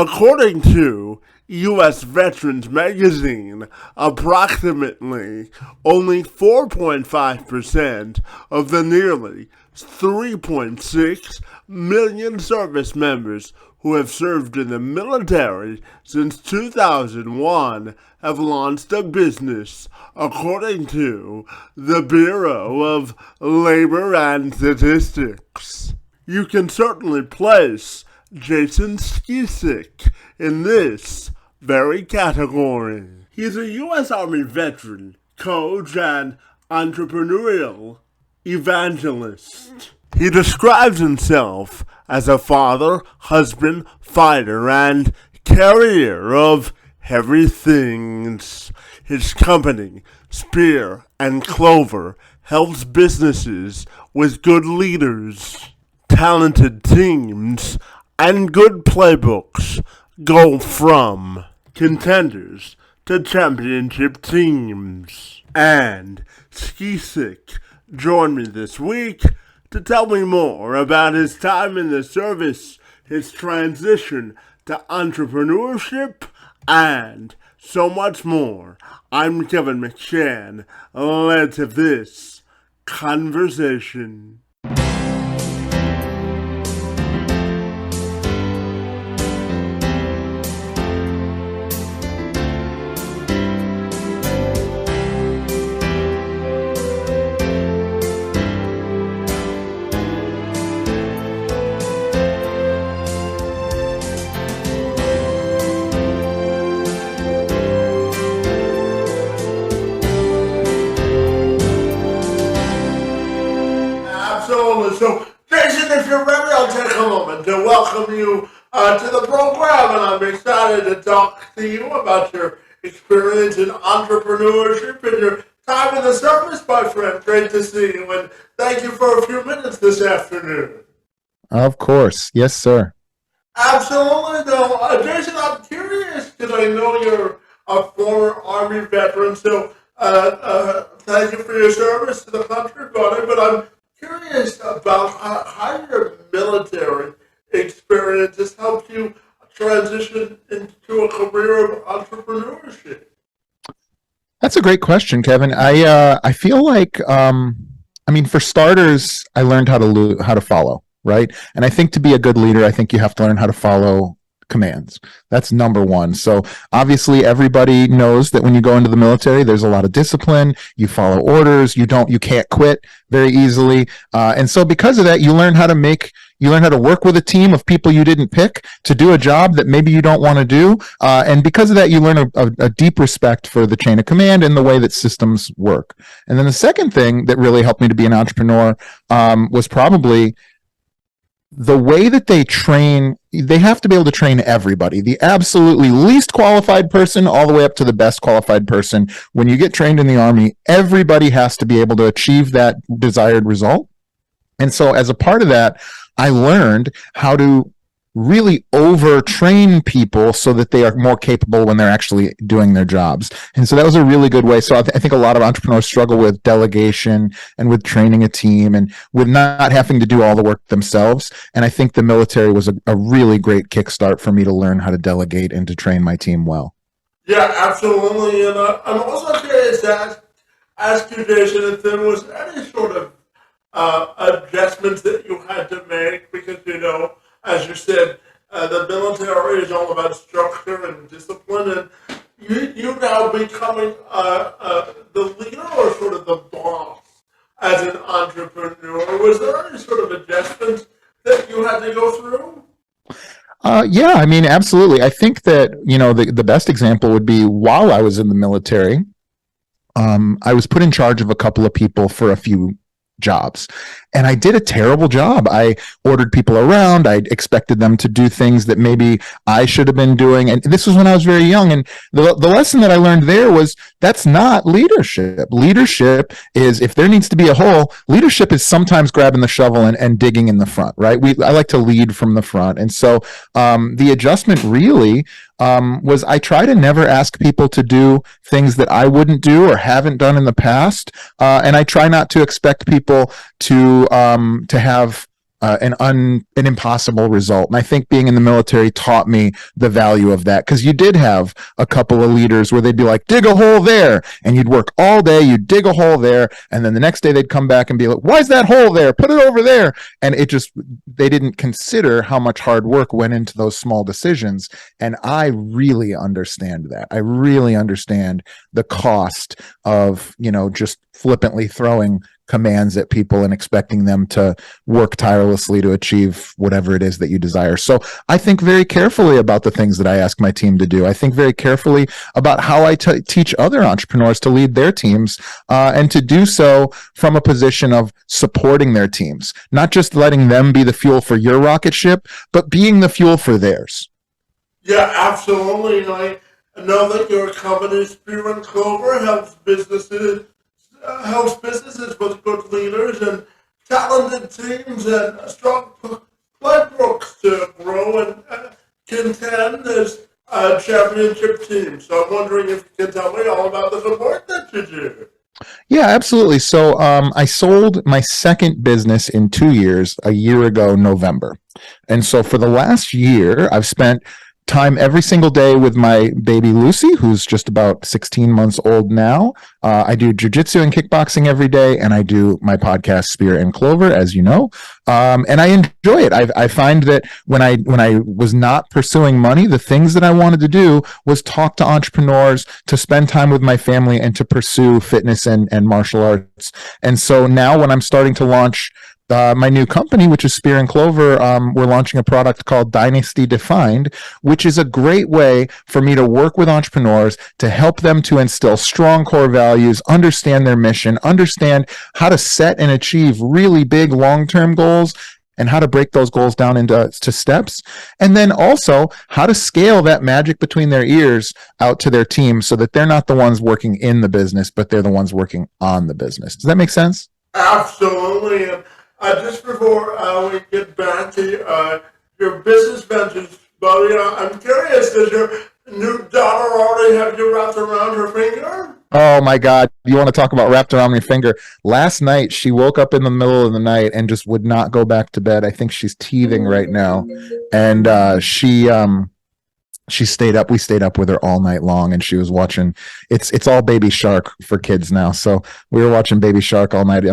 According to U.S. Veterans Magazine, approximately only 4.5% of the nearly 3.6 million service members who have served in the military since 2001 have launched a business, according to the Bureau of Labor and Statistics. You can certainly place Jason Skeesick in this very category. He's a U.S. Army veteran, coach, and entrepreneurial evangelist. He describes himself as a father, husband, fighter, and carrier of heavy things. His company, Spear and Clover, helps businesses with good leaders, talented teams, and good playbooks go from contenders to championship teams. And Skeesick joined me this week to tell me more about his time in the service, his transition to entrepreneurship, and so much more. I'm Kevin McShann. Let's have this conversation. So, Jason, if you're ready, I'll take a moment to welcome you to the program, and I'm excited to talk to you about your experience in entrepreneurship and your time in the service, my friend. Great to see you, and thank you for a few minutes this afternoon. Of course. Yes, sir. Absolutely. Though, Jason, I'm curious, because I know you're a former Army veteran, so thank you for your service to the country, buddy, but I'm curious about how your military experience has helped you transition into a career of entrepreneurship. That's a great question, Kevin. I feel like for starters, I learned how to follow, right? And I think to be a good leader, I think you have to learn how to follow commands. That's number one. So obviously everybody knows that when you go into the military, there's a lot of discipline. You follow orders. You can't quit very easily. And so because of that, you learn how to work with a team of people you didn't pick to do a job that maybe you don't want to do. And because of that, you learn a deep respect for the chain of command and the way that systems work. And then the second thing that really helped me to be an entrepreneur was probably the way that they train. They have to be able to train everybody, the absolutely least qualified person all the way up to the best qualified person. When you get trained in the Army, everybody has to be able to achieve that desired result. And so as a part of that, I learned how to really overtrain people so that they are more capable when they're actually doing their jobs. And so that was a really good way. So I think a lot of entrepreneurs struggle with delegation and with training a team and with not having to do all the work themselves. And I think the military was a really great kickstart for me to learn how to delegate and to train my team well. Yeah, absolutely. And I'm also curious to ask you, Jason, if there was any sort of adjustments that you had to make, because, as you said, the military is all about structure and discipline, and you now becoming the leader or sort of the boss as an entrepreneur. Was there any sort of adjustments that you had to go through? Yeah, absolutely. I think that, the best example would be while I was in the military, I was put in charge of a couple of people for a few jobs. And I did a terrible job. I ordered people around. I expected them to do things that maybe I should have been doing. And this was when I was very young. And the lesson that I learned there was that's not leadership. Leadership is, if there needs to be a hole, leadership is sometimes grabbing the shovel and digging in the front, right? I like to lead from the front. And so the adjustment really was I try to never ask people to do things that I wouldn't do or haven't done in the past. And I try not to expect people to have an impossible result. And I think being in the military taught me the value of that, because you did have a couple of leaders where they'd be like, dig a hole there, and you'd work all day, you'd dig a hole there, and then the next day they'd come back and be like, why is that hole there? Put it over there. And they didn't consider how much hard work went into those small decisions. And I really understand that. I really understand the cost of, just flippantly throwing commands at people and expecting them to work tirelessly to achieve whatever it is that you desire. So I think very carefully about the things that I ask my team to do. I think very carefully about how I teach other entrepreneurs to lead their teams, and to do so from a position of supporting their teams, not just letting them be the fuel for your rocket ship, but being the fuel for theirs. Yeah, absolutely. I know that your company, Spear and Clover, helps businesses with good leaders and talented teams and strong playbooks to grow and contend as a championship team. So I'm wondering if you can tell me all about the support that you do. Yeah, absolutely. So I sold my second business in 2 years, a year ago, November. And so for the last year, I've spent time every single day with my baby Lucy, who's just about 16 months old now. I do jujitsu and kickboxing every day, and I do my podcast Spear and Clover, as you know, and I enjoy it. I find that when I was not pursuing money, the things that I wanted to do was talk to entrepreneurs, to spend time with my family, and to pursue fitness and martial arts. And so now, when I'm starting to launch my new company, which is Spear and Clover, we're launching a product called Dynasty Defined, which is a great way for me to work with entrepreneurs to help them to instill strong core values, understand their mission, understand how to set and achieve really big long-term goals, and how to break those goals down into steps, and then also how to scale that magic between their ears out to their team so that they're not the ones working in the business, but they're the ones working on the business. Does that make sense? Absolutely. And just before we get back to your business ventures, buddy, I'm curious, does your new daughter already have you wrapped around her finger? Oh my God. You want to talk about wrapped around my finger? Last night, she woke up in the middle of the night and just would not go back to bed. I think she's teething right now. And she stayed up. We stayed up with her all night long, and she was watching. It's all Baby Shark for kids now. So we were watching Baby Shark all night.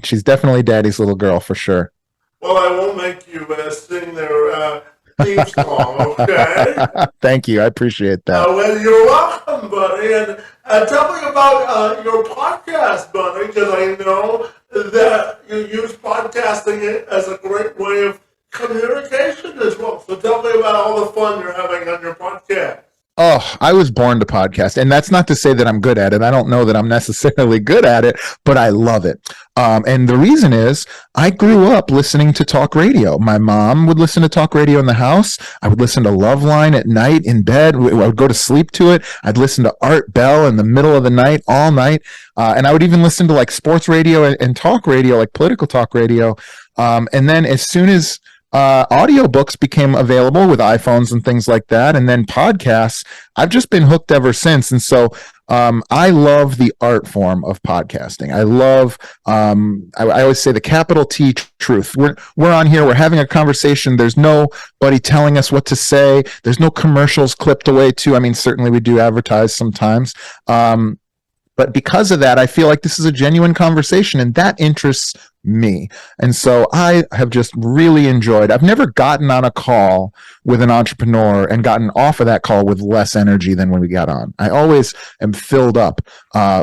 She's definitely daddy's little girl for sure. Well, I won't make you sing their theme song, okay? Thank you. I appreciate that. Well, you're welcome, buddy. And tell me about your podcast, buddy, because I know that you use podcasting as a great way of communication as well. So tell me about all the fun you're having on your podcast. Oh, I was born to podcast, and that's not to say that I'm good at it. I don't know that I'm necessarily good at it, but I love it. And the reason is I grew up listening to talk radio. My mom would listen to talk radio in the house. I would listen to Loveline at night in bed. I would go to sleep to it. I'd listen to Art Bell in the middle of the night, all night. And I would even listen to like sports radio and talk radio, like political talk radio. And then as soon as audiobooks became available with iPhones and things like that, and then podcasts, I've just been hooked ever since. And so I love the art form of podcasting. I love, I always say the capital T truth. We're on here, we're having a conversation. There's nobody telling us what to say. There's no commercials clipped away too. I mean, certainly we do advertise sometimes. But because of that, I feel like this is a genuine conversation, and that interests me. And so I have just really enjoyed. I've never gotten on a call with an entrepreneur and gotten off of that call with less energy than when we got on. I always am filled up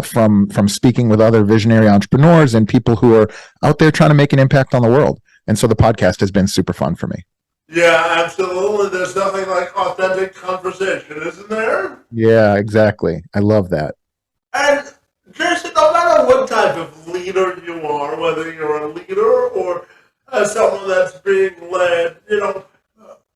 from speaking with other visionary entrepreneurs and people who are out there trying to make an impact on the world. And so the podcast has been super fun for me. Yeah, absolutely. There's nothing like authentic conversation, isn't there? Yeah, exactly. I love that. And Jason, no matter what type of leader you are, whether you're a leader or someone that's being led,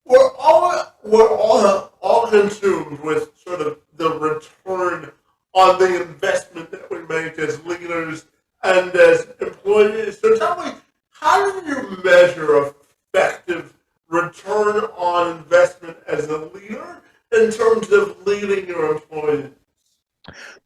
we're all consumed with sort of the return on the investment that we make as leaders and as employees. So tell me, how do you measure effective return on investment as a leader in terms of leading your employees?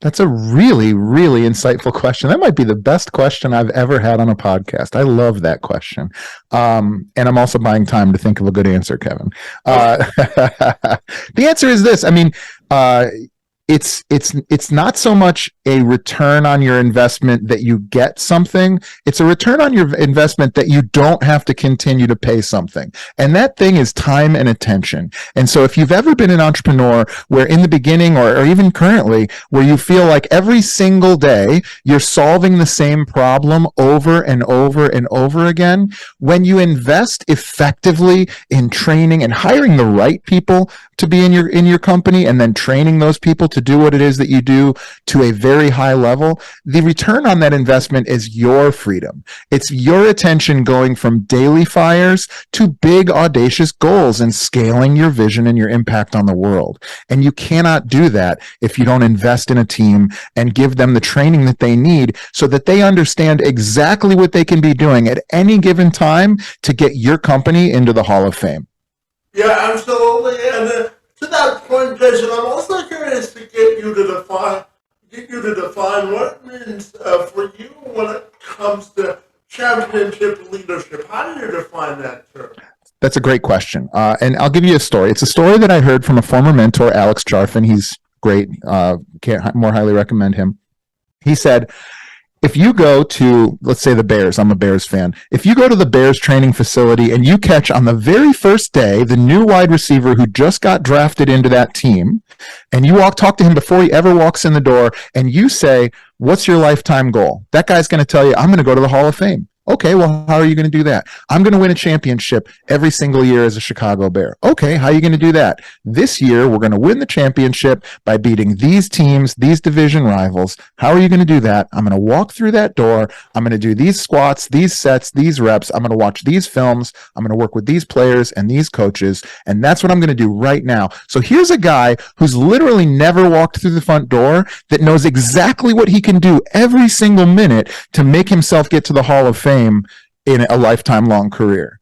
That's a really, really insightful question. That might be the best question I've ever had on a podcast. I love that question. And I'm also buying time to think of a good answer, Kevin. The answer is this. I mean, it's not so much a return on your investment that you get something. It's a return on your investment that you don't have to continue to pay something. And that thing is time and attention. And so if you've ever been an entrepreneur where in the beginning or even currently, where you feel like every single day you're solving the same problem over and over and over again, when you invest effectively in training and hiring the right people to be in your company and then training those people to do what it is that you do to a very high level, the return on that investment is your freedom. It's your attention going from daily fires to big audacious goals and scaling your vision and your impact on the world. And you cannot do that if you don't invest in a team and give them the training that they need so that they understand exactly what they can be doing at any given time to get your company into the Hall of Fame. Yeah, absolutely. And to that point, Jason, I'm also curious to get you to define what it means for you when it comes to championship leadership. How do you define that term? That's a great question. And I'll give you a story. It's a story that I heard from a former mentor, Alex Charfin. He's great. Can't more highly recommend him. He said, if you go to, let's say the Bears, I'm a Bears fan. If you go to the Bears training facility and you catch on the very first day the new wide receiver who just got drafted into that team, and you talk to him before he ever walks in the door, and you say, what's your lifetime goal? That guy's going to tell you, I'm going to go to the Hall of Fame. Okay, well, how are you going to do that? I'm going to win a championship every single year as a Chicago Bear. Okay, how are you going to do that? This year, we're going to win the championship by beating these teams, these division rivals. How are you going to do that? I'm going to walk through that door. I'm going to do these squats, these sets, these reps. I'm going to watch these films. I'm going to work with these players and these coaches. And that's what I'm going to do right now. So here's a guy who's literally never walked through the front door that knows exactly what he can do every single minute to make himself get to the Hall of Fame in a lifetime long career.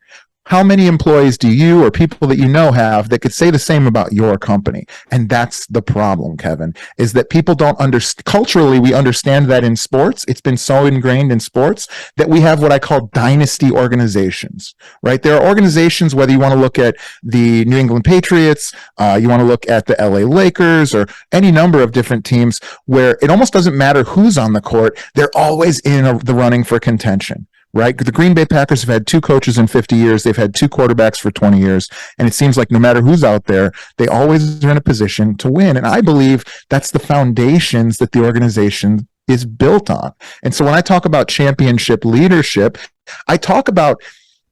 How many employees do you or people that you know have that could say the same about your company? And that's the problem, Kevin, is that people don't understand. Culturally, we understand that in sports. It's been so ingrained in sports that we have what I call dynasty organizations, right? There are organizations, whether you want to look at the New England Patriots, you want to look at the LA Lakers or any number of different teams where it almost doesn't matter who's on the court. They're always in the running for contention. Right? The Green Bay Packers have had 2 coaches in 50 years. They've had 2 quarterbacks for 20 years. And it seems like no matter who's out there, they always are in a position to win. And I believe that's the foundations that the organization is built on. And so when I talk about championship leadership, I talk about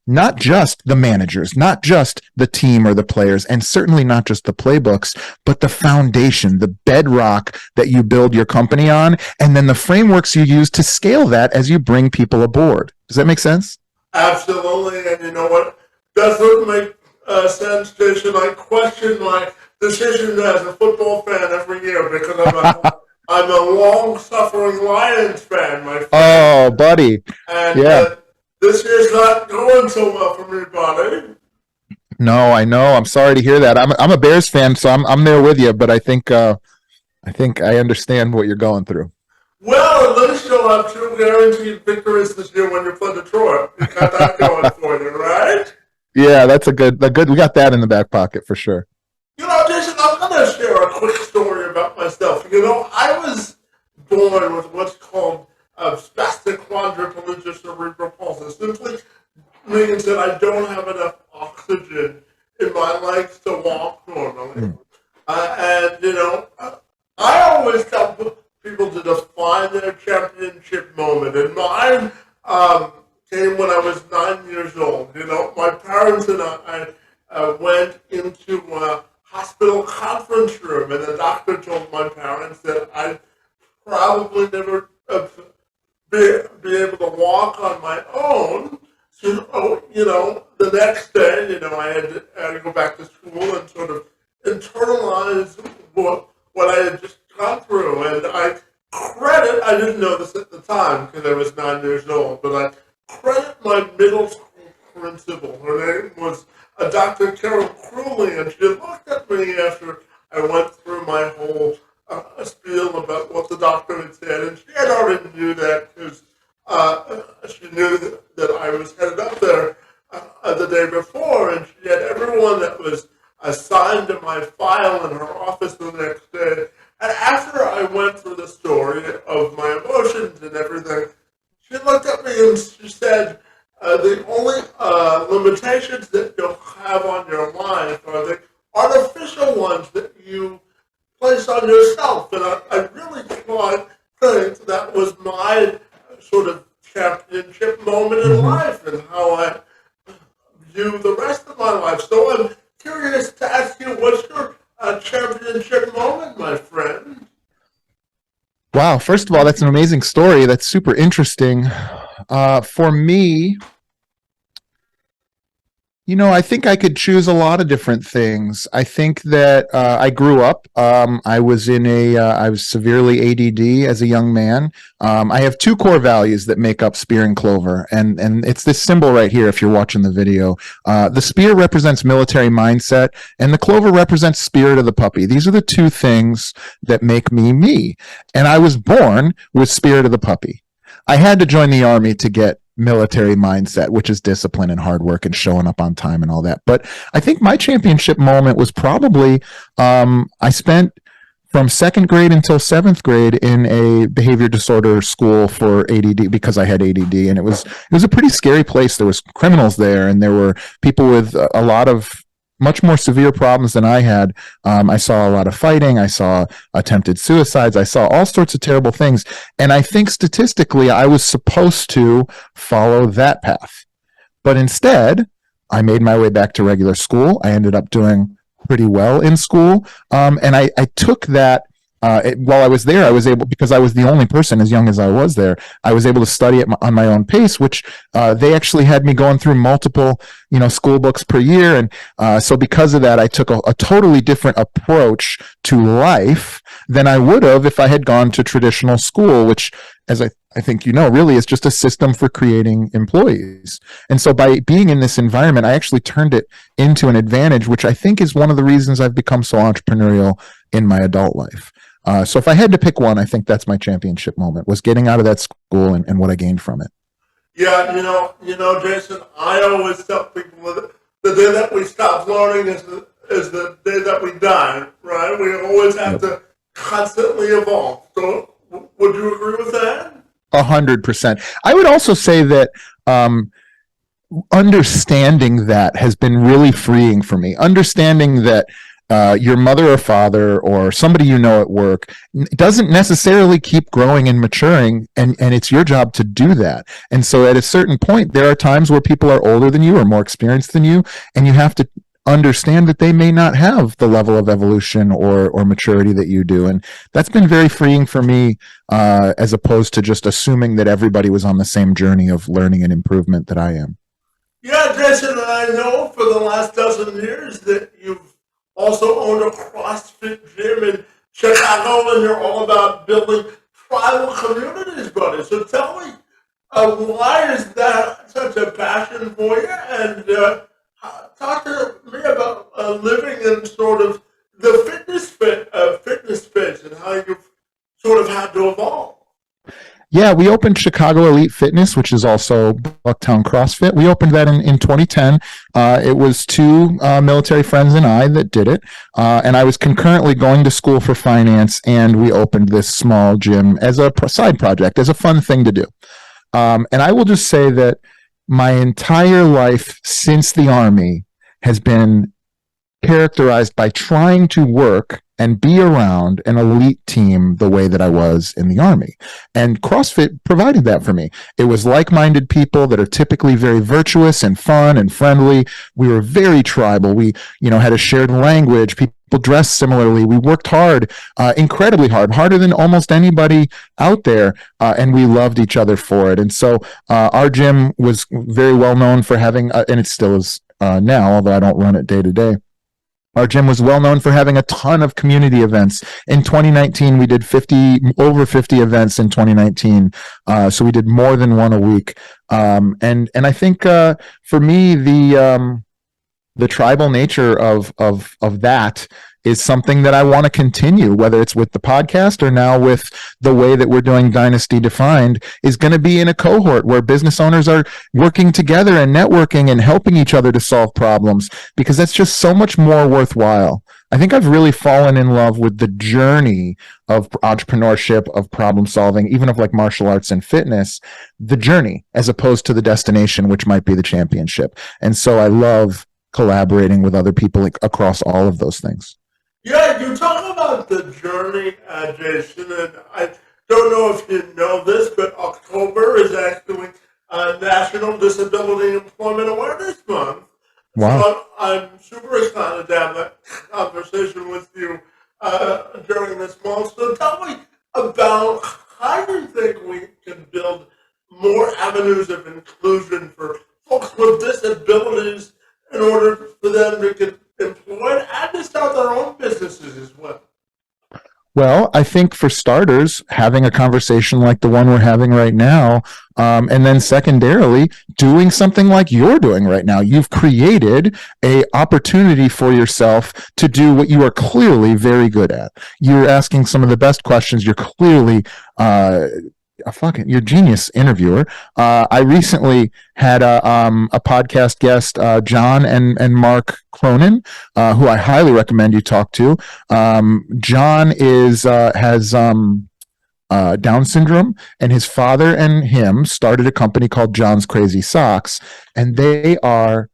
not just the managers, not just the team or the players, and certainly not just the playbooks, but the foundation, the bedrock that you build your company on, and then the frameworks you use to scale that as you bring people aboard. Does that make sense? Absolutely. And you know what? Doesn't make sense, Jason. I question my decision as a football fan every year because I'm a long-suffering Lions fan, my friend. Oh, buddy. And yeah. This year's not going so well for me, buddy. No, I know. I'm sorry to hear that. I'm a Bears fan, so I'm there with you. But I think I understand what you're going through. Well, at least you'll have 2 guaranteed victories this year when you play Detroit. You got that going for you, right? Yeah, that's a good. We got that in the back pocket for sure. You know, Jason, I'm going to share a quick story about myself. You know, I was born with what's called spastic quadriplegia cerebral palsy. Simply means that I don't have enough oxygen in my legs to walk normally. And, you know, I always tell people to define their championship moment. And mine came when I was 9 years old. You know, my parents and I went into a hospital conference room, and the doctor told my parents that I'd probably never be able to walk on my own. So, you know, the next day, you know, I had to go back to school and sort of internalize what I had just gone through. And I didn't know this at the time because I was 9 years old, but I credit my middle school principal. Her name was Dr. Carol Crowley, and she looked at me after I went through my whole a spiel about what the doctor had said, and she had already knew that because she knew that I was headed up there the day before, and she had everyone that was assigned to my file in her office the next day. And after I went through the story of my emotions and everything, she looked at me and she said, the only limitations that you'll have on your life are the artificial ones that you place on yourself. And I really think that was my sort of championship moment in life and how I view the rest of my life. So I'm curious to ask you, what's your championship moment, my friend? Wow. First of all, that's an amazing story. That's super interesting. For me, I think I could choose a lot of different things. I think that I grew up. I was severely ADD as a young man. I have two core values that make up Spear and Clover, and it's this symbol right here. If you're watching the video, the spear represents military mindset, and the clover represents spirit of the puppy. These are the two things that make me me. And I was born with spirit of the puppy. I had to join the Army to get military mindset, which is discipline and hard work and showing up on time and all that. But I think my championship moment was probably I spent from second grade until seventh grade in a behavior disorder school for ADD because I had ADD, and it was a pretty scary place. There was criminals there, and there were people with a lot of much more severe problems than I had. I saw a lot of fighting. I saw attempted suicides. I saw all sorts of terrible things. And I think statistically, I was supposed to follow that path. But instead, I made my way back to regular school. I ended up doing pretty well in school. And I took that. While I was there, I was able, because I was the only person as young as I was there, I was able to study it on my own pace, which they actually had me going through multiple, school books per year. And so because of that, I took a totally different approach to life than I would have if I had gone to traditional school, which, as I think really is just a system for creating employees. And so by being in this environment, I actually turned it into an advantage, which I think is one of the reasons I've become so entrepreneurial in my adult life. So if I had to pick one, I think that's my championship moment, was getting out of that school and what I gained from it. Yeah, Jason, I always tell people that the day that we stop learning is the day that we die, right? We always have to constantly evolve. So would you agree with that? 100%. I would also say that understanding that has been really freeing for me. Understanding that your mother or father or somebody at work doesn't necessarily keep growing and maturing, and it's your job to do that. And so at a certain point, there are times where people are older than you or more experienced than you, and you have to understand that they may not have the level of evolution or maturity that you do. And that's been very freeing for me, as opposed to just assuming that everybody was on the same journey of learning and improvement that I am. Yeah, Jason, and I know for the last dozen years that you've also owned a CrossFit gym in Chicago, and you're all about building tribal communities, buddy. So tell me, why is that such a passion for you? And talk to me about living in sort of the fitness space and how you've sort of had to evolve. Yeah, we opened Chicago Elite Fitness, which is also Bucktown CrossFit. We opened that in 2010. It was two military friends and I that did it. And I was concurrently going to school for finance, and we opened this small gym as a side project, as a fun thing to do. And I will just say that my entire life since the Army has been characterized by trying to work and be around an elite team the way that I was in the Army. And CrossFit provided that for me. It was like-minded people that are typically very virtuous and fun and friendly. We were very tribal. We, had a shared language. People dressed similarly. We worked hard, incredibly hard, harder than almost anybody out there. And we loved each other for it. And so our gym was very well known for having, and it still is now, although I don't run it day to day. Our gym was well known for having a ton of community events. In 2019, we did over 50 events in 2019. So we did more than one a week. And I think for me, the the tribal nature of that is something that I want to continue, whether it's with the podcast or now with the way that we're doing Dynasty Defined, is going to be in a cohort where business owners are working together and networking and helping each other to solve problems, because that's just so much more worthwhile. I think I've really fallen in love with the journey of entrepreneurship, of problem solving, even of like martial arts and fitness, the journey as opposed to the destination, which might be the championship. And so I love collaborating with other people across all of those things. Yeah, you talk about the journey, Jason, and I don't know if you know this, but October is actually National Disability Employment Awareness Month. Wow. So I'm super excited to have that conversation with you during this month. So tell me about how you think we can build more avenues of inclusion for folks with disabilities in order for them to get employed and to start their own businesses as well. Well, I think for starters, having a conversation like the one we're having right now, and then secondarily, doing something like you're doing right now. You've created an opportunity for yourself to do what you are clearly very good at. You're asking some of the best questions. You're clearly you're a genius interviewer. I recently had a podcast guest, John and Mark Cronin, who I highly recommend you talk to. John has Down syndrome, and his father and him started a company called John's Crazy Socks, and they are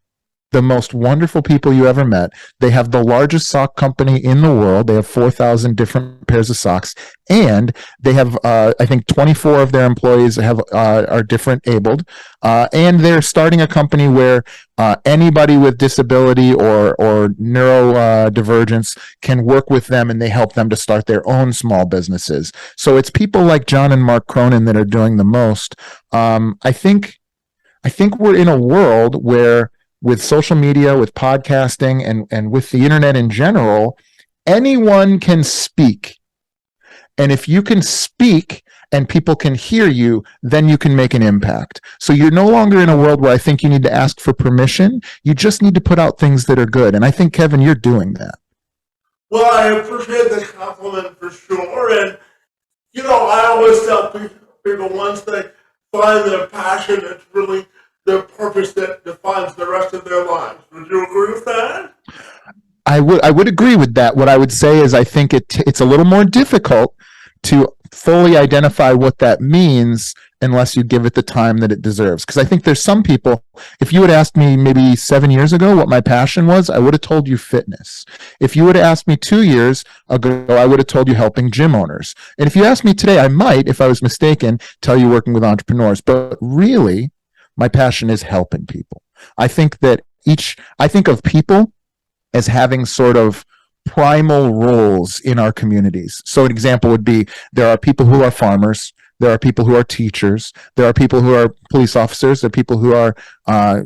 the most wonderful people you ever met. They have the largest sock company in the world. They have 4,000 different pairs of socks, and they have, I think, 24 of their employees are different abled, and they're starting a company where anybody with disability or neurodivergence can work with them, and they help them to start their own small businesses. So it's people like John and Mark Cronin that are doing the most. I think we're in a world where, with social media, with podcasting, and with the internet in general, anyone can speak. And if you can speak and people can hear you, then you can make an impact. So you're no longer in a world where I think you need to ask for permission. You just need to put out things that are good. And I think, Kevin, you're doing that. Well, I appreciate the compliment for sure. And, I always tell people once they find their passion, it's really the purpose that defines the rest of their lives. Would you agree with that? I would agree with that. What I would say is I think it's a little more difficult to fully identify what that means unless you give it the time that it deserves. Because I think there's some people, if you had asked me maybe 7 years ago what my passion was, I would have told you fitness. If you would have asked me 2 years ago, I would have told you helping gym owners. And if you asked me today, I might, if I was mistaken, tell you working with entrepreneurs. But really, my passion is helping people. I think of people as having sort of primal roles in our communities. So an example would be, there are people who are farmers, there are people who are teachers, there are people who are police officers, there are people who are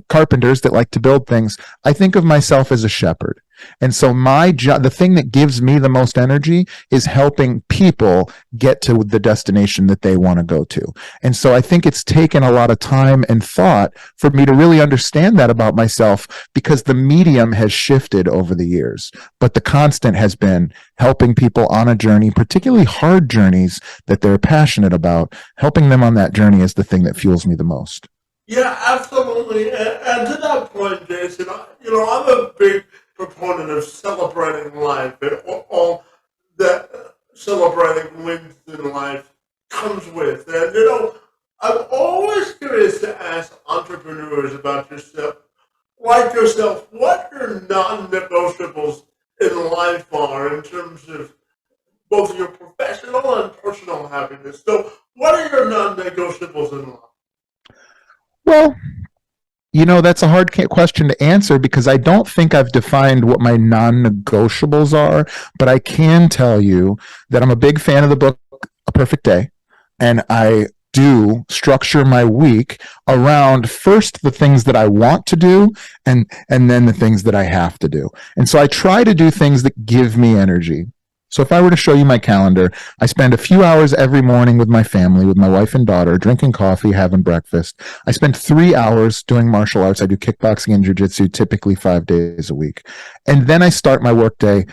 carpenters that like to build things. I think of myself as a shepherd. And so my job, the thing that gives me the most energy, is helping people get to the destination that they want to go to. And so I think it's taken a lot of time and thought for me to really understand that about myself, because the medium has shifted over the years. But the constant has been helping people on a journey, particularly hard journeys that they're passionate about. Helping them on that journey is the thing that fuels me the most. Yeah, absolutely. And to that point, Jason, I'm a big proponent of celebrating life and all that celebrating wins in life comes with. And, I'm always curious to ask entrepreneurs about yourself, what your non-negotiables in life are in terms of both your professional and personal happiness. So what are your non-negotiables in life? Well, that's a hard question to answer, because I don't think I've defined what my non-negotiables are, but I can tell you that I'm a big fan of the book A Perfect Day, and I do structure my week around first the things that I want to do and then the things that I have to do. And so I try to do things that give me energy. So if I were to show you my calendar, I spend a few hours every morning with my family, with my wife and daughter, drinking coffee, having breakfast. I spend 3 hours doing martial arts. I do kickboxing and jiu-jitsu typically 5 days a week. And then I start my workday,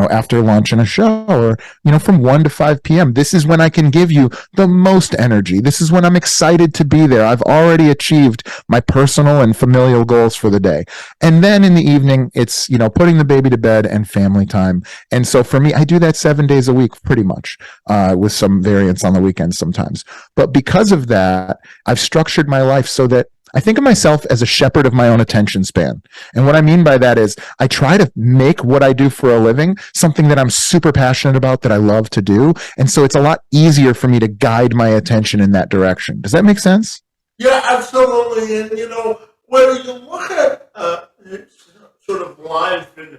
after lunch and a show, or, from 1 to 5 p.m. This is when I can give you the most energy. This is when I'm excited to be there. I've already achieved my personal and familial goals for the day. And then in the evening, it's, putting the baby to bed and family time. And so for me, I do that 7 days a week, pretty much, with some variance on the weekends sometimes. But because of that, I've structured my life so that I think of myself as a shepherd of my own attention span. And what I mean by that is I try to make what I do for a living something that I'm super passionate about, that I love to do. And so it's a lot easier for me to guide my attention in that direction. Does that make sense? Yeah, absolutely. And, when you look at sort of life and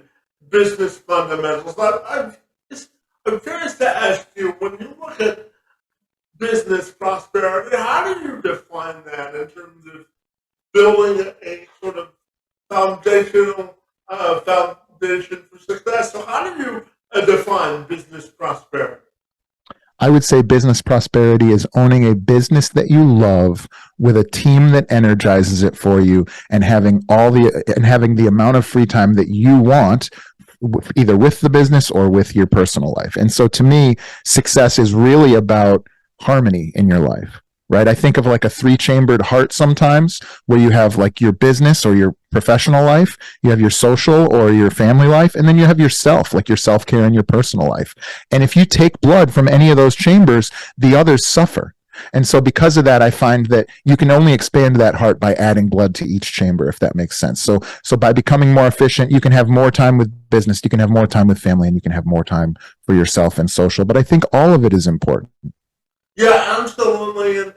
business fundamentals, I'm curious to ask you, when you look at business prosperity, how do you define that in terms of building a sort of foundation for success? So how do you define business prosperity? I would say business prosperity is owning a business that you love with a team that energizes it for you, and having the amount of free time that you want, either with the business or with your personal life. And so to me, success is really about harmony in your life, right? I think of like a 3-chambered heart sometimes, where you have like your business or your professional life, you have your social or your family life, and then you have yourself, like your self-care and your personal life. And if you take blood from any of those chambers, the others suffer. And so because of that, I find that you can only expand that heart by adding blood to each chamber, if that makes sense. So by becoming more efficient, you can have more time with business, you can have more time with family, and you can have more time for yourself and social. But I think all of it is important. Yeah, absolutely. And,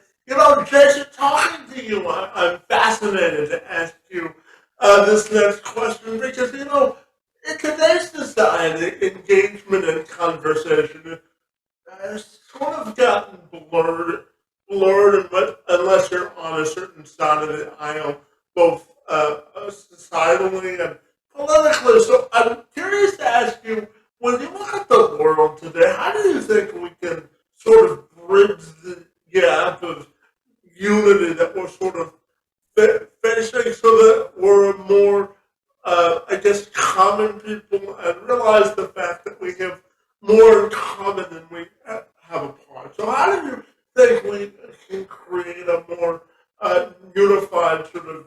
Jason, talking to you, I'm fascinated to ask you this next question, because, in today's society, engagement and conversation has sort of gotten blurred, unless you're on a certain side of the aisle, both societally and politically. So I'm curious to ask you, when you look at the world today, how do you think we can sort of bridge the gap of unity that we're sort of facing, so that we're more, common people, and realize the fact that we have more in common than we have apart? So how do you think we can create a more unified sort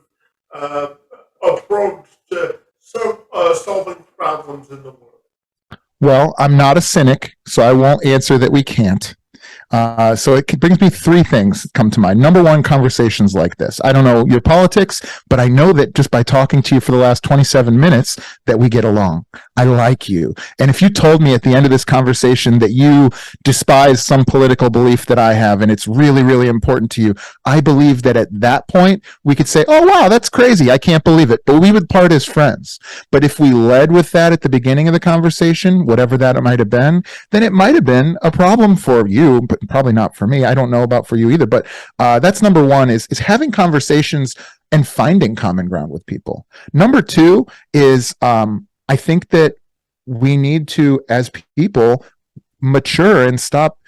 of approach to solving problems in the world? Well, I'm not a cynic, so I won't answer that we can't. So it brings me 3 things that come to mind. Number one, conversations like this. I don't know your politics, but I know that just by talking to you for the last 27 minutes that we get along. I like you. And if you told me at the end of this conversation that you despise some political belief that I have, and it's really, really important to you, I believe that at that point we could say, oh, wow, that's crazy. I can't believe it. But we would part as friends. But if we led with that at the beginning of the conversation, whatever that might have been, then it might have been a problem for you, but probably not for me. I don't know about for you either. But that's number one, is having conversations and finding common ground with people. Number 2 is I think that we need to, as people, mature and stop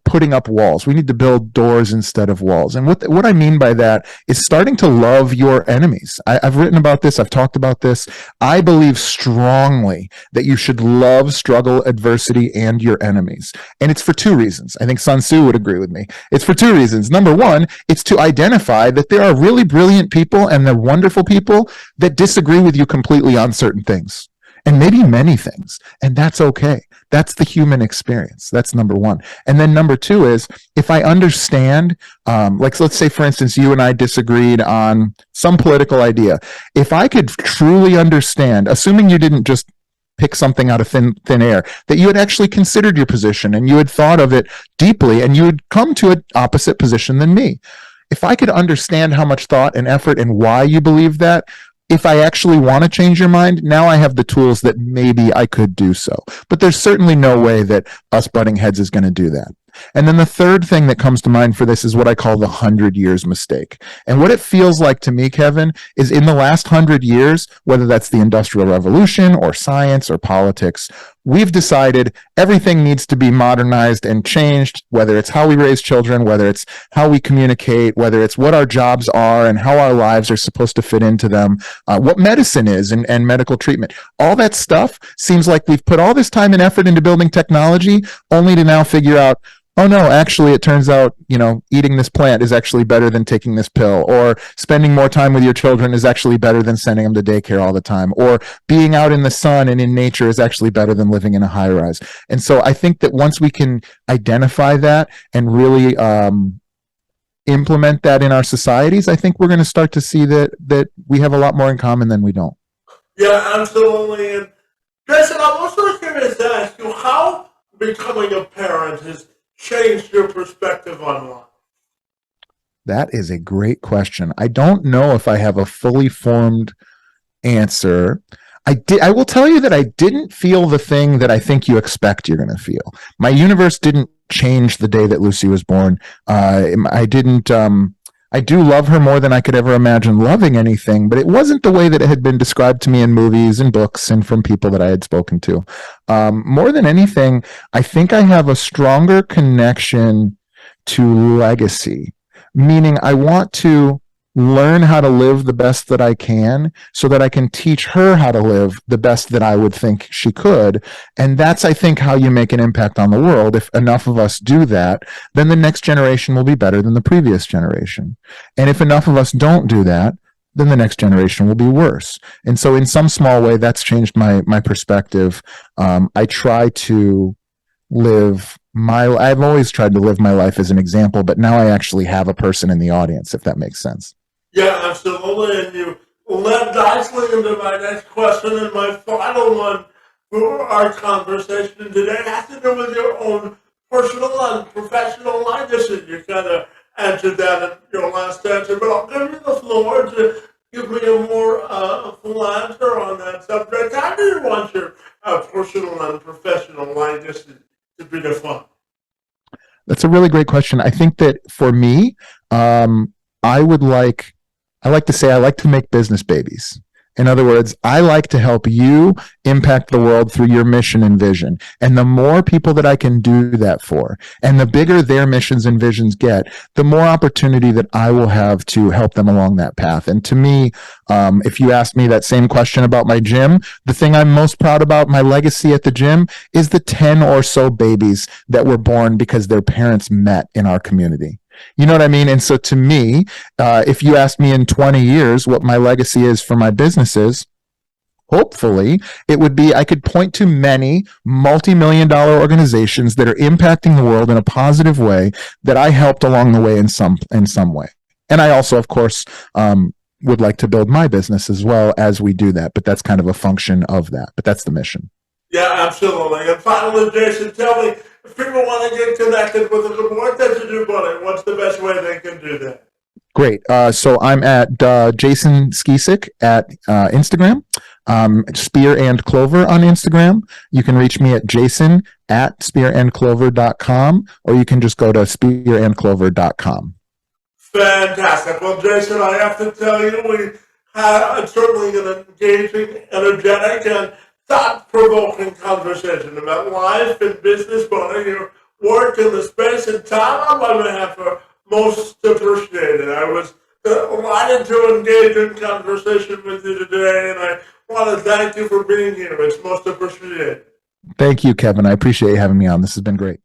putting up walls. We need to build doors instead of walls. And what I mean by that is starting to love your enemies. I've written about this. I've talked about this. I believe strongly that you should love struggle, adversity, and your enemies. And it's for 2 reasons. I think Sun Tzu would agree with me. It's for 2 reasons. Number 1, it's to identify that there are really brilliant people and they're wonderful people that disagree with you completely on certain things. And maybe many things. And that's okay. That's the human experience. That's number 1. And then number 2 is, if I understand, like let's say, for instance, you and I disagreed on some political idea. If I could truly understand, assuming you didn't just pick something out of thin air, that you had actually considered your position and you had thought of it deeply and you had come to an opposite position than me. If I could understand how much thought and effort and why you believe that, if I actually want to change your mind, now I have the tools that maybe I could do so. But there's certainly no way that us butting heads is going to do that. And then the third thing that comes to mind for this is what I call the 100 years mistake. And what it feels like to me, Kevin, is in the last 100 years, whether that's the Industrial Revolution or science or politics, we've decided everything needs to be modernized and changed, whether it's how we raise children, whether it's how we communicate, whether it's what our jobs are and how our lives are supposed to fit into them, what medicine is and medical treatment. All that stuff seems like we've put all this time and effort into building technology only to now figure out, oh no, actually it turns out, eating this plant is actually better than taking this pill, or spending more time with your children is actually better than sending them to daycare all the time, or being out in the sun and in nature is actually better than living in a high rise. And so I think that once we can identify that and really implement that in our societies, I think we're going to start to see that we have a lot more in common than we don't. Yeah, absolutely. And Jason, I'm also curious to ask you how becoming a parent has changed your perspective on life. That is a great question. I don't know if I have a fully formed answer. I will tell you that I didn't feel the thing that I think you expect you're going to feel. My universe didn't change the day that Lucy was born. I didn't. I do love her more than I could ever imagine loving anything, but it wasn't the way that it had been described to me in movies and books and from people that I had spoken to. More than anything, I think I have a stronger connection to legacy, meaning I want to learn how to live the best that I can so that I can teach her how to live the best that I would think she could. And that's, I think, how you make an impact on the world. If enough of us do that, then the next generation will be better than the previous generation. And if enough of us don't do that, then the next generation will be worse. And so in some small way, that's changed my perspective. I try to I've always tried to live my life as an example, but now I actually have a person in the audience, if that makes sense. Yeah, absolutely. And you led nicely into my next question, and my final one for our conversation today has to do with your own personal and professional legacy. You kind of answered that in your last answer, but I'll give you the floor to give me a more full answer on that subject. How do you want your personal and professional legacy to be defined? That's a really great question. I think that for me, I like to say I like to make business babies. In other words, I like to help you impact the world through your mission and vision. And the more people that I can do that for, and the bigger their missions and visions get, the more opportunity that I will have to help them along that path. And to me, if you asked me that same question about my gym, the thing I'm most proud about my legacy at the gym is the 10 or so babies that were born because their parents met in our community. You know what I mean? And so to me, if you ask me in 20 years what my legacy is for my businesses, hopefully it would be I could point to many multi-million-dollar organizations that are impacting the world in a positive way that I helped along the way in some way. And I also, of course, would like to build my business as well as we do that. But that's kind of a function of that. But that's the mission. Yeah, absolutely. And finally, Jason, tell me, if people want to get connected with the good work that you do, buddy, what's the best way they can do that? Great. So I'm at Jason Skeesick at Instagram, Spear and Clover on Instagram. You can reach me at Jason at spearandclover.com, or you can just go to spearandclover.com. Fantastic. Well, Jason, I have to tell you, we had certainly an engaging, energetic, and thought-provoking conversation about life and business, but your work in the space and time on my behalf are most appreciated. I was delighted to engage in conversation with you today, and I want to thank you for being here. It's most appreciated. Thank you, Kevin. I appreciate you having me on. This has been great.